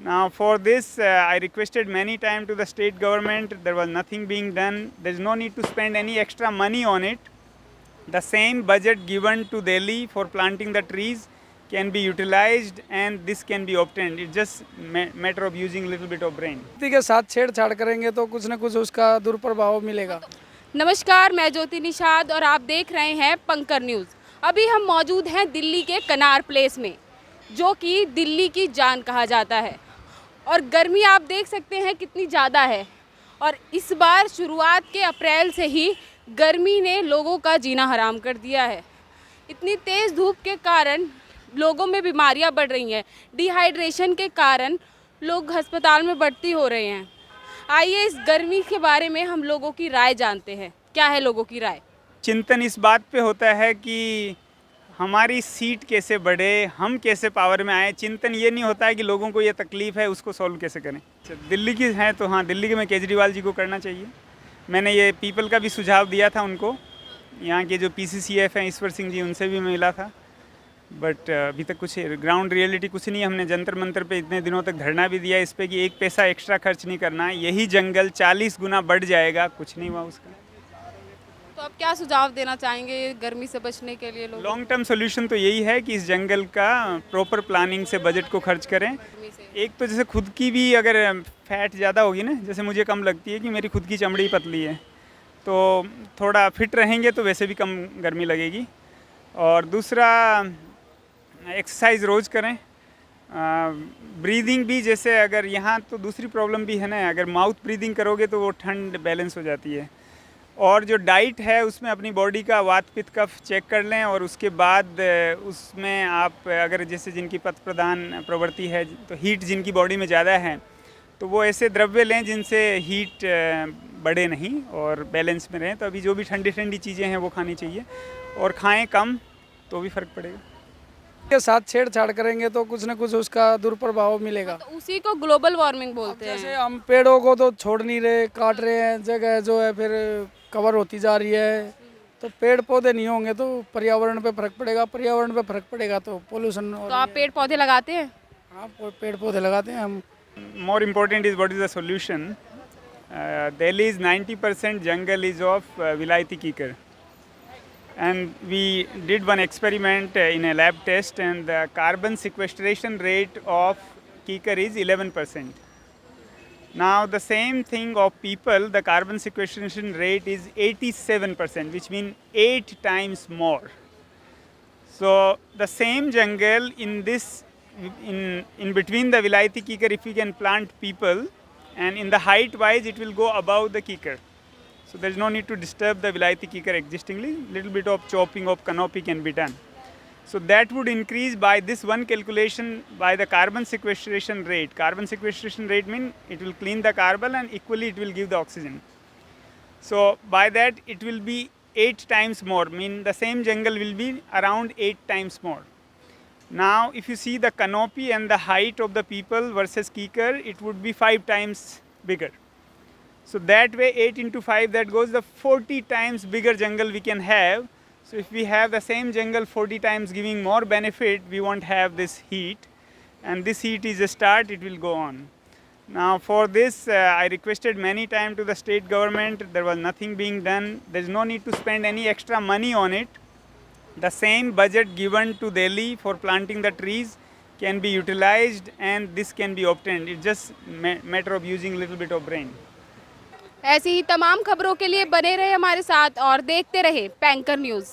Now for this, I requested many times to the state government. There was nothing being done. There is no need to spend any extra money on it. The same budget given to Delhi for planting the trees can be utilized, and this can be obtained. It's just matter of using a little bit of brain. व्यक्ति के साथ छेड़छाड़ करेंगे तो कुछ ना कुछ उसका दुष्प्रभाव मिलेगा। नमस्कार, मैं ज्योति निषाद और आप देख रहे हैं पंकर न्यूज़। अभी हम मौजूद हैं दिल्ली के कनार प्लेस में, जो कि दिल्ली की जान कहा जाता है। और गर्मी आप देख सकते हैं कितनी ज़्यादा है, और इस बार शुरुआत के अप्रैल से ही गर्मी ने लोगों का जीना हराम कर दिया है। इतनी तेज़ धूप के कारण लोगों में बीमारियां बढ़ रही हैं। डिहाइड्रेशन के कारण लोग अस्पताल में भर्ती हो रहे हैं। आइए इस गर्मी के बारे में हम लोगों की राय जानते हैं। क्या है लोगों की राय? चिंतन इस बात पे होता है कि हमारी सीट कैसे बढ़े, हम कैसे पावर में आए। चिंतन ये नहीं होता है कि लोगों को ये तकलीफ़ है, उसको सॉल्व कैसे करें। दिल्ली की है तो हाँ, दिल्ली के में केजरीवाल जी को करना चाहिए। मैंने ये पीपल का भी सुझाव दिया था उनको। यहाँ के जो PCCF हैं ईश्वर सिंह जी, उनसे भी मैं मिला था। बट अभी तक कुछ ग्राउंड रियलिटी कुछ नहीं। हमने जंतर मंतर पे इतने दिनों तक धरना भी दिया इस पर कि एक पैसा एक्स्ट्रा खर्च नहीं करना है। यही जंगल 40 गुना बढ़ जाएगा, कुछ नहीं हुआ उसका। तो आप क्या सुझाव देना चाहेंगे गर्मी से बचने के लिए लोग? लॉन्ग टर्म सोल्यूशन तो यही है कि इस जंगल का प्रॉपर प्लानिंग से बजट को खर्च करें। एक तो जैसे खुद की भी अगर फैट ज़्यादा होगी ना, जैसे मुझे कम लगती है कि मेरी खुद की चमड़ी पतली है, तो थोड़ा फिट रहेंगे तो वैसे भी कम गर्मी लगेगी। और दूसरा, एक्सरसाइज रोज़ करें। ब्रीदिंग भी, जैसे अगर यहाँ तो दूसरी प्रॉब्लम भी है ना, अगर माउथ ब्रीदिंग करोगे तो वो ठंड बैलेंस हो जाती है। और जो डाइट है उसमें अपनी बॉडी का वात पित्त कफ चेक कर लें, और उसके बाद उसमें आप अगर जैसे जिनकी पथ प्रदान प्रवृत्ति है तो हीट जिनकी बॉडी में ज़्यादा है तो वो ऐसे द्रव्य लें जिनसे हीट बढ़े नहीं और बैलेंस में रहें। तो अभी जो भी ठंडी ठंडी चीज़ें हैं वो खानी चाहिए, और खाएं कम तो भी फ़र्क पड़ेगा। के साथ छेड़छाड़ करेंगे तो कुछ ना कुछ उसका दुष्प्रभाव मिलेगा। तो उसी को ग्लोबल वार्मिंग बोलते हैं। जैसे हम पेड़ों को तो छोड़ नहीं रहे, काट रहे हैं, जगह जो है फिर कवर होती जा रही है। तो पेड़ पौधे नहीं होंगे तो पर्यावरण पे फर्क पड़ेगा, पर्यावरण पे फर्क पड़ेगा तो पोल्यूशन। तो आप पेड़ पौधे लगाते हैं? हाँ, पेड़ पौधे लगाते हैं हम। More important is what is the solution. Delhi's 90% jungle is of Vilayati Kikar. And we did one experiment in a lab test, and the carbon sequestration rate of Kikar is 11%. Now the same thing of people, the carbon sequestration rate is 87%, which means 8 times more. So the same jungle in between the Vilayati Kikar, if we can plant people, and in the height wise it will go above the Kikar. So there is no need to disturb the Vilayati Kikar existingly. Little bit of chopping of canopy can be done. So that would increase by this one calculation by the carbon sequestration rate. Carbon sequestration rate means it will clean the carbon and equally it will give the oxygen. So by that it will be 8 times more, mean the same jungle will be around 8 times more. Now if you see the canopy and the height of the people versus Kikar, it would be 5 times bigger. So that way 8 into 5, that goes the 40 times bigger jungle we can have. So if we have the same jungle 40 times giving more benefit, we won't have this heat, and this heat is a start, it will go on. Now for this, I requested many times to the state government. There was nothing being done. There is no need to spend any extra money on it. The same budget given to Delhi for planting the trees can be utilized, and this can be obtained. It's just matter of using a little bit of brain. ऐसी ही तमाम खबरों के लिए बने रहे हमारे साथ और देखते रहे पैंकर न्यूज़।